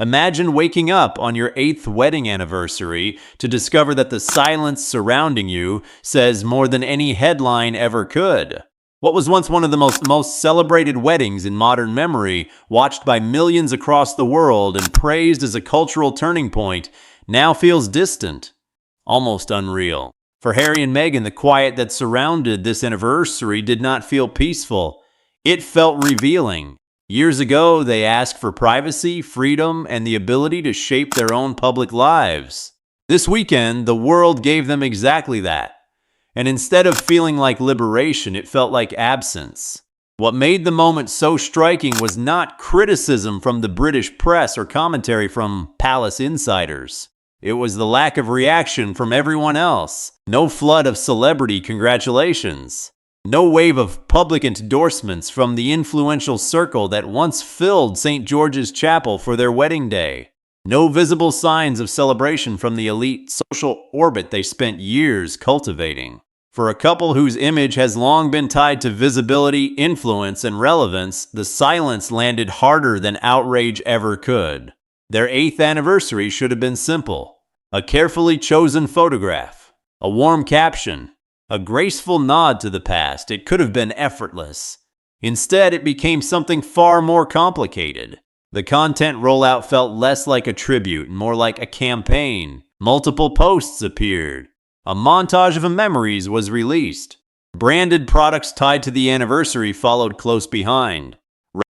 Imagine waking up on your 8th wedding anniversary to discover that the silence surrounding you says more than any headline ever could. What was once one of the most celebrated weddings in modern memory, watched by millions across the world and praised as a cultural turning point, now feels distant, almost unreal. For Harry and Meghan, the quiet that surrounded this anniversary did not feel peaceful. It felt revealing. Years ago, they asked for privacy, freedom, and the ability to shape their own public lives. This weekend, the world gave them exactly that. And instead of feeling like liberation, it felt like absence. What made the moment so striking was not criticism from the British press or commentary from palace insiders. It was the lack of reaction from everyone else. No flood of celebrity congratulations. No wave of public endorsements from the influential circle that once filled St. George's Chapel for their wedding day. No visible signs of celebration from the elite social orbit they spent years cultivating. For a couple whose image has long been tied to visibility, influence, and relevance, the silence landed harder than outrage ever could. Their 8th anniversary should have been simple. A carefully chosen photograph, a warm caption, a graceful nod to the past. It could have been effortless. Instead, it became something far more complicated. The content rollout felt less like a tribute and more like a campaign. Multiple posts appeared. A montage of memories was released. Branded products tied to the anniversary followed close behind.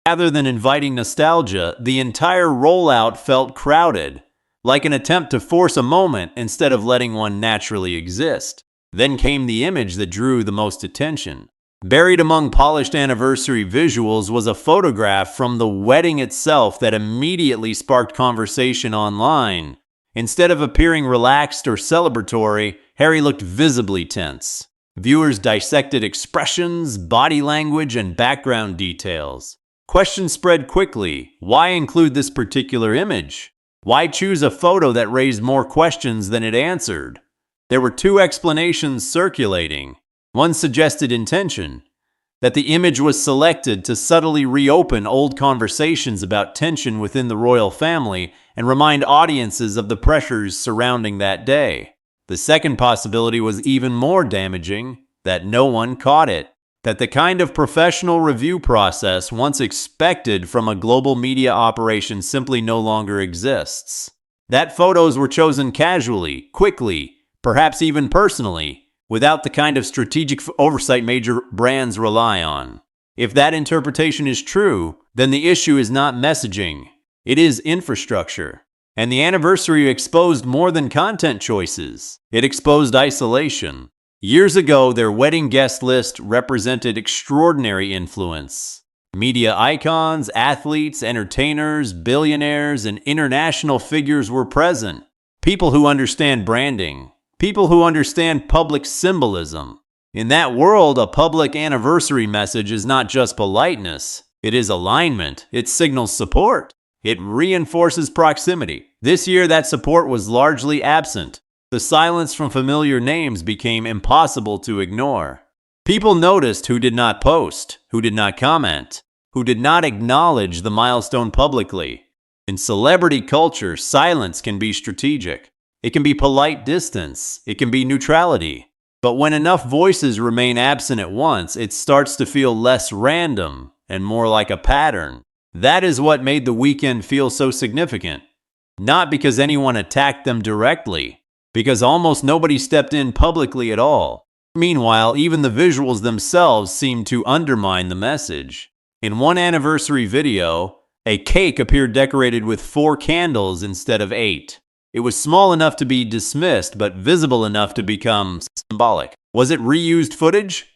Rather than inviting nostalgia, the entire rollout felt crowded, like an attempt to force a moment instead of letting one naturally exist. Then came the image that drew the most attention. Buried among polished anniversary visuals was a photograph from the wedding itself that immediately sparked conversation online. Instead of appearing relaxed or celebratory, Harry looked visibly tense. Viewers dissected expressions, body language, and background details. Questions spread quickly. Why include this particular image? Why choose a photo that raised more questions than it answered? There were 2 explanations circulating. One suggested intention, that the image was selected to subtly reopen old conversations about tension within the royal family and remind audiences of the pressures surrounding that day. The second possibility was even more damaging, that no one caught it. That the kind of professional review process once expected from a global media operation simply no longer exists. That photos were chosen casually, quickly, perhaps even personally, without the kind of strategic oversight major brands rely on. If that interpretation is true, then the issue is not messaging. It is infrastructure. And the anniversary exposed more than content choices. It exposed isolation. Years ago, their wedding guest list represented extraordinary influence. Media icons, athletes, entertainers, billionaires, and international figures were present. People who understand branding. People who understand public symbolism. In that world, a public anniversary message is not just politeness. It is alignment. It signals support. It reinforces proximity. This year, that support was largely absent. The silence from familiar names became impossible to ignore. People noticed who did not post, who did not comment, who did not acknowledge the milestone publicly. In celebrity culture, silence can be strategic. It can be polite distance. It can be neutrality. But when enough voices remain absent at once, it starts to feel less random and more like a pattern. That is what made the weekend feel so significant. Not because anyone attacked them directly, because almost nobody stepped in publicly at all. Meanwhile, even the visuals themselves seemed to undermine the message. In one anniversary video, a cake appeared decorated with 4 candles instead of 8. It was small enough to be dismissed, but visible enough to become symbolic. Was it reused footage?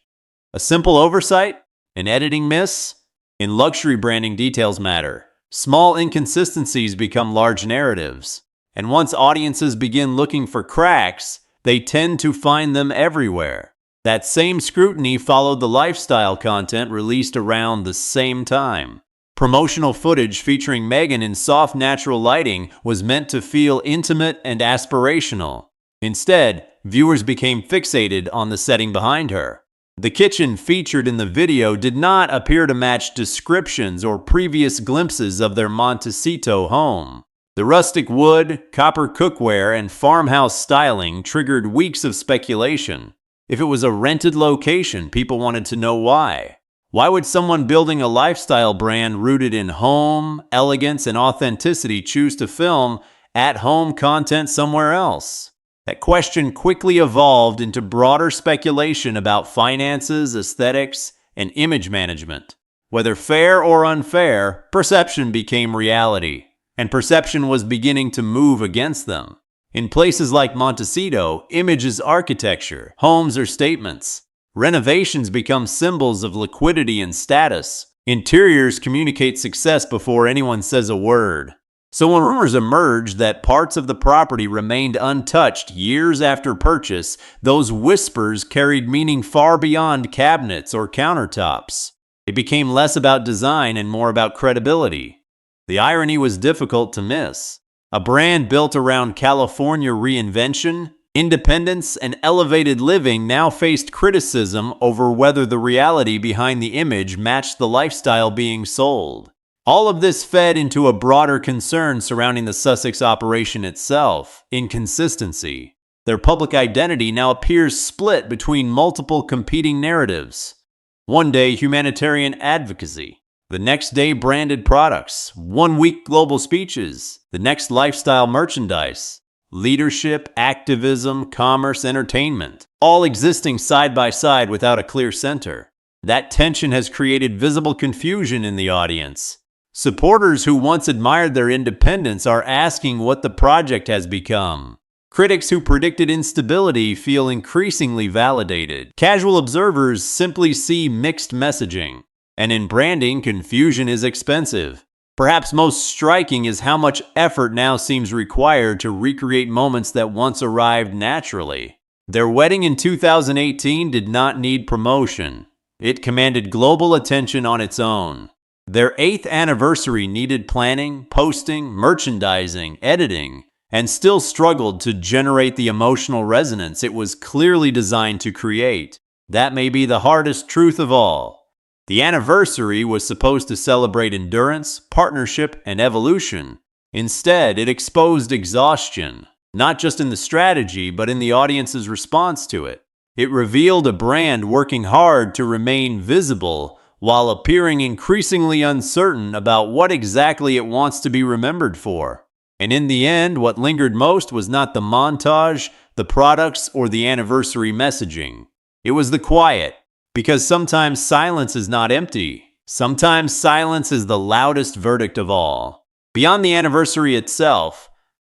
A simple oversight? An editing miss? In luxury branding, details matter. Small inconsistencies become large narratives. And once audiences begin looking for cracks, they tend to find them everywhere. That same scrutiny followed the lifestyle content released around the same time. Promotional footage featuring Meghan in soft natural lighting was meant to feel intimate and aspirational. Instead, viewers became fixated on the setting behind her. The kitchen featured in the video did not appear to match descriptions or previous glimpses of their Montecito home. The rustic wood, copper cookware, and farmhouse styling triggered weeks of speculation. If it was a rented location, people wanted to know why. Why would someone building a lifestyle brand rooted in home, elegance, and authenticity choose to film at-home content somewhere else? That question quickly evolved into broader speculation about finances, aesthetics, and image management. Whether fair or unfair, perception became reality, and perception was beginning to move against them. In places like Montecito, image is architecture, homes are statements. Renovations become symbols of liquidity and status. Interiors communicate success before anyone says a word. So when rumors emerged that parts of the property remained untouched years after purchase, those whispers carried meaning far beyond cabinets or countertops. It became less about design and more about credibility. The irony was difficult to miss. A brand built around California reinvention, independence, and elevated living now faced criticism over whether the reality behind the image matched the lifestyle being sold. All of this fed into a broader concern surrounding the Sussex operation itself: inconsistency. Their public identity now appears split between multiple competing narratives. One day, humanitarian advocacy. The next day, branded products. 1 week, global speeches. The next, lifestyle merchandise. Leadership, activism, commerce, entertainment. All existing side by side without a clear center. That tension has created visible confusion in the audience. Supporters who once admired their independence are asking what the project has become. Critics who predicted instability feel increasingly validated. Casual observers simply see mixed messaging. And in branding, confusion is expensive. Perhaps most striking is how much effort now seems required to recreate moments that once arrived naturally. Their wedding in 2018 did not need promotion. It commanded global attention on its own. Their 8th anniversary needed planning, posting, merchandising, editing, and still struggled to generate the emotional resonance it was clearly designed to create. That may be the hardest truth of all. The anniversary was supposed to celebrate endurance, partnership, and evolution. Instead, it exposed exhaustion, not just in the strategy, but in the audience's response to it. It revealed a brand working hard to remain visible while appearing increasingly uncertain about what exactly it wants to be remembered for. And in the end, what lingered most was not the montage, the products, or the anniversary messaging. It was the quiet. Because sometimes silence is not empty. Sometimes silence is the loudest verdict of all. Beyond the anniversary itself,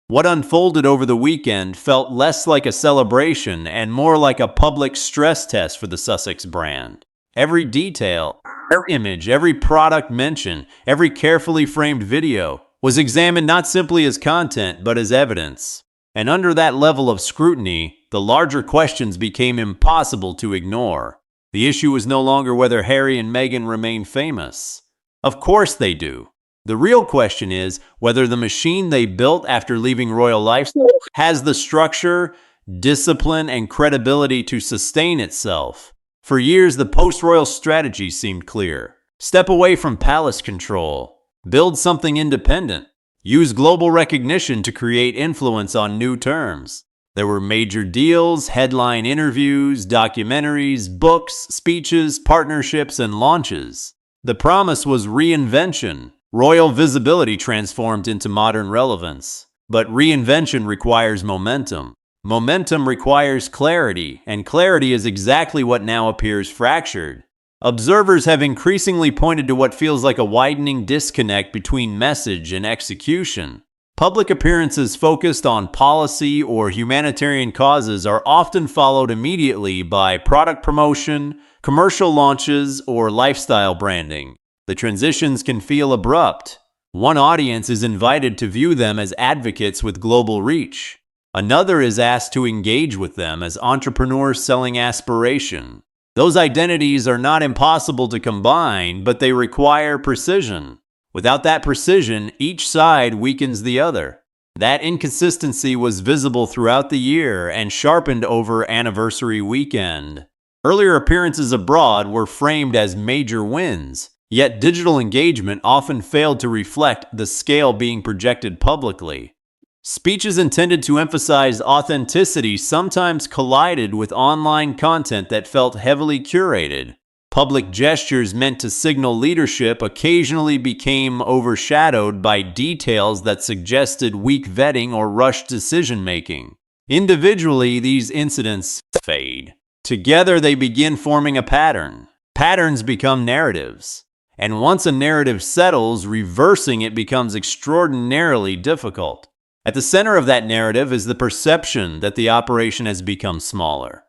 what unfolded over the weekend felt less like a celebration and more like a public stress test for the Sussex brand. Every detail, every image, every product mentioned, every carefully framed video was examined not simply as content, but as evidence. And under that level of scrutiny, the larger questions became impossible to ignore. The issue was no longer whether Harry and Meghan remain famous. Of course they do. The real question is whether the machine they built after leaving royal life has the structure, discipline, and credibility to sustain itself. For years, the post-royal strategy seemed clear. Step away from palace control. Build something independent. Use global recognition to create influence on new terms. There were major deals, headline interviews, documentaries, books, speeches, partnerships, and launches. The promise was reinvention. Royal visibility transformed into modern relevance. But reinvention requires momentum. Momentum requires clarity, and clarity is exactly what now appears fractured. Observers have increasingly pointed to what feels like a widening disconnect between message and execution. Public appearances focused on policy or humanitarian causes are often followed immediately by product promotion, commercial launches, or lifestyle branding. The transitions can feel abrupt. One audience is invited to view them as advocates with global reach. Another is asked to engage with them as entrepreneurs selling aspiration. Those identities are not impossible to combine, but they require precision. Without that precision, each side weakens the other. That inconsistency was visible throughout the year and sharpened over anniversary weekend. Earlier appearances abroad were framed as major wins. Yet digital engagement often failed to reflect the scale being projected publicly. Speeches intended to emphasize authenticity sometimes collided with online content that felt heavily curated. Public gestures meant to signal leadership occasionally became overshadowed by details that suggested weak vetting or rushed decision-making. Individually, these incidents fade. Together, they begin forming a pattern. Patterns become narratives. And once a narrative settles, reversing it becomes extraordinarily difficult. At the center of that narrative is the perception that the operation has become smaller.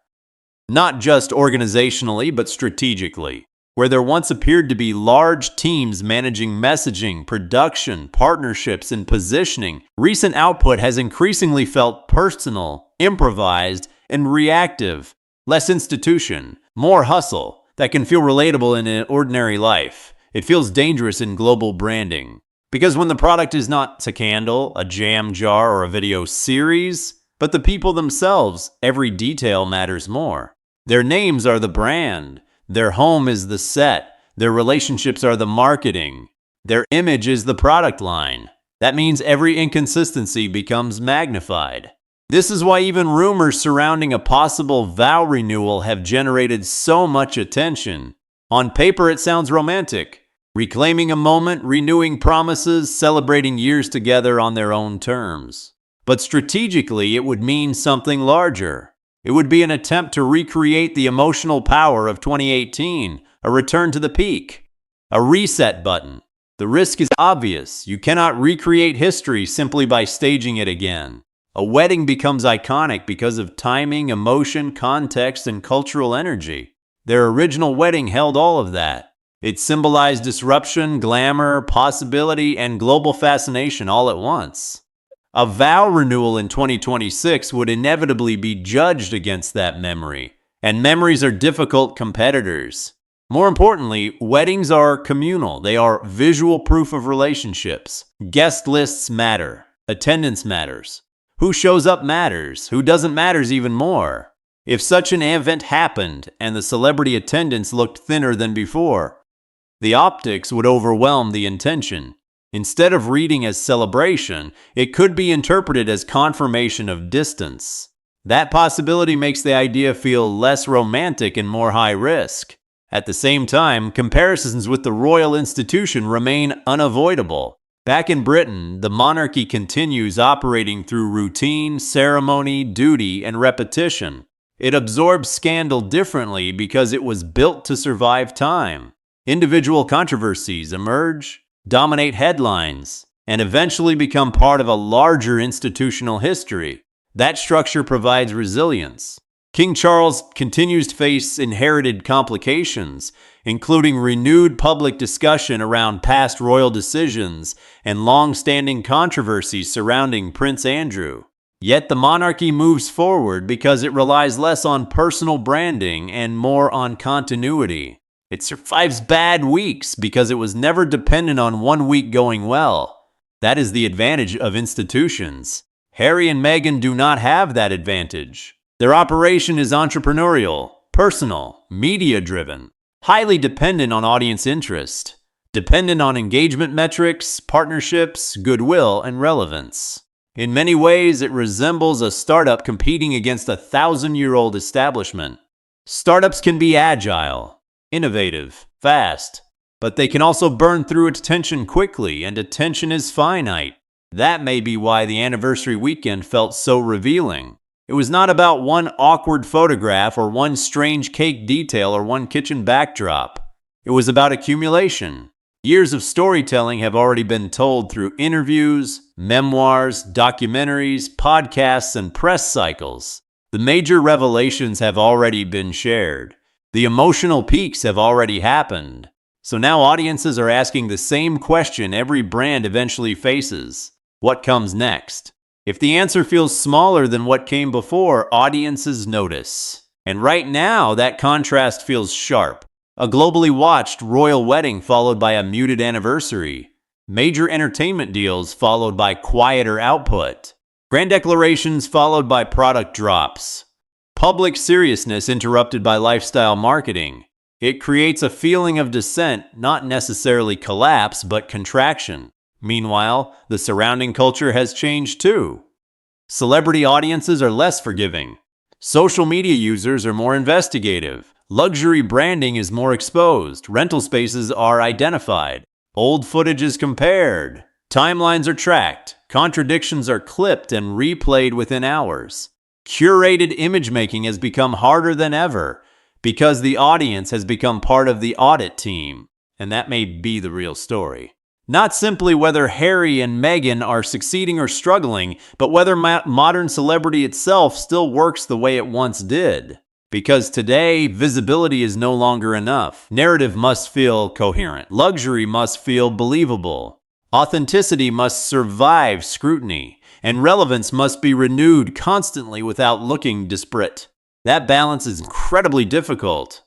Not just organizationally, but strategically. Where there once appeared to be large teams managing messaging, production, partnerships, and positioning, recent output has increasingly felt personal, improvised, and reactive. Less institution, more hustle that can feel relatable in an ordinary life. It feels dangerous in global branding. Because when the product is not a candle, a jam jar, or a video series, but the people themselves, every detail matters more. Their names are the brand. Their home is the set. Their relationships are the marketing. Their image is the product line. That means every inconsistency becomes magnified. This is why even rumors surrounding a possible vow renewal have generated so much attention. On paper, it sounds romantic. Reclaiming a moment, renewing promises, celebrating years together on their own terms. But strategically, it would mean something larger. It would be an attempt to recreate the emotional power of 2018, a return to the peak, a reset button. The risk is obvious. You cannot recreate history simply by staging it again. A wedding becomes iconic because of timing, emotion, context, and cultural energy. Their original wedding held all of that. It symbolized disruption, glamour, possibility, and global fascination all at once. A vow renewal in 2026 would inevitably be judged against that memory, and memories are difficult competitors. More importantly, weddings are communal. They are visual proof of relationships. Guest lists matter. Attendance matters. Who shows up matters. Who doesn't matters even more. If such an event happened and the celebrity attendance looked thinner than before, the optics would overwhelm the intention. Instead of reading as celebration, it could be interpreted as confirmation of distance. That possibility makes the idea feel less romantic and more high risk. At the same time, comparisons with the royal institution remain unavoidable. Back in Britain, the monarchy continues operating through routine, ceremony, duty, and repetition. It absorbs scandal differently because it was built to survive time. Individual controversies emerge, dominate headlines, and eventually become part of a larger institutional history. That structure provides resilience. King Charles continues to face inherited complications, including renewed public discussion around past royal decisions and long-standing controversies surrounding Prince Andrew. Yet the monarchy moves forward because it relies less on personal branding and more on continuity. It survives bad weeks because it was never dependent on one week going well. That is the advantage of institutions. Harry and Meghan do not have that advantage. Their operation is entrepreneurial, personal, media-driven, highly dependent on audience interest, dependent on engagement metrics, partnerships, goodwill, and relevance. In many ways, it resembles a startup competing against a 1,000-year-old establishment. Startups can be agile, innovative, fast, but they can also burn through attention quickly, and attention is finite. That may be why the anniversary weekend felt so revealing. It was not about one awkward photograph or one strange cake detail or one kitchen backdrop. It was about accumulation. Years of storytelling have already been told through interviews, memoirs, documentaries, podcasts, and press cycles. The major revelations have already been shared. The emotional peaks have already happened. So now audiences are asking the same question every brand eventually faces. What comes next? If the answer feels smaller than what came before, audiences notice. And right now, that contrast feels sharp. A globally watched royal wedding followed by a muted anniversary. Major entertainment deals followed by quieter output. Grand declarations followed by product drops. Public seriousness interrupted by lifestyle marketing. It creates a feeling of dissent, not necessarily collapse, but contraction. Meanwhile, the surrounding culture has changed too. Celebrity audiences are less forgiving. Social media users are more investigative. Luxury branding is more exposed. Rental spaces are identified. Old footage is compared. Timelines are tracked. Contradictions are clipped and replayed within hours. Curated image making has become harder than ever because the audience has become part of the audit team. And that may be the real story. Not simply whether Harry and Meghan are succeeding or struggling, but whether modern celebrity itself still works the way it once did. Because today, visibility is no longer enough. Narrative must feel coherent. Luxury must feel believable. Authenticity must survive scrutiny. And relevance must be renewed constantly without looking disparate. That balance is incredibly difficult.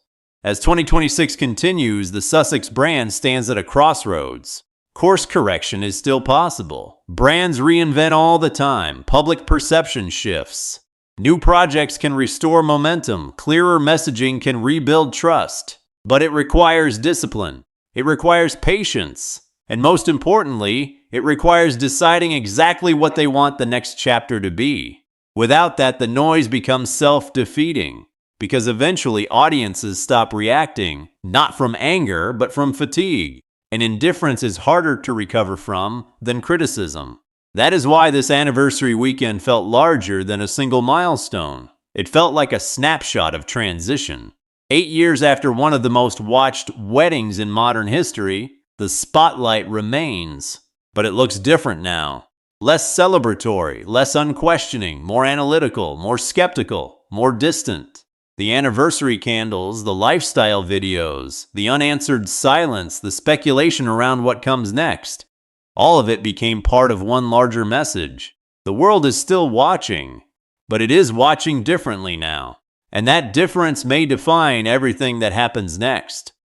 As 2026 continues, the Sussex brand stands at a crossroads. Course correction is still possible. Brands reinvent all the time. Public perception shifts. New projects can restore momentum. Clearer messaging can rebuild trust. But it requires discipline. It requires patience. And most importantly, it requires deciding exactly what they want the next chapter to be. Without that, the noise becomes self-defeating. Because eventually audiences stop reacting, not from anger, but from fatigue. And indifference is harder to recover from than criticism. That is why this anniversary weekend felt larger than a single milestone. It felt like a snapshot of transition. 8 years after one of the most watched weddings in modern history, the spotlight remains. But it looks different now. Less celebratory, less unquestioning, more analytical, more skeptical, more distant. The anniversary candles, the lifestyle videos, the unanswered silence, the speculation around what comes next. All of it became part of one larger message. The world is still watching, but it is watching differently now. And that difference may define everything that happens next.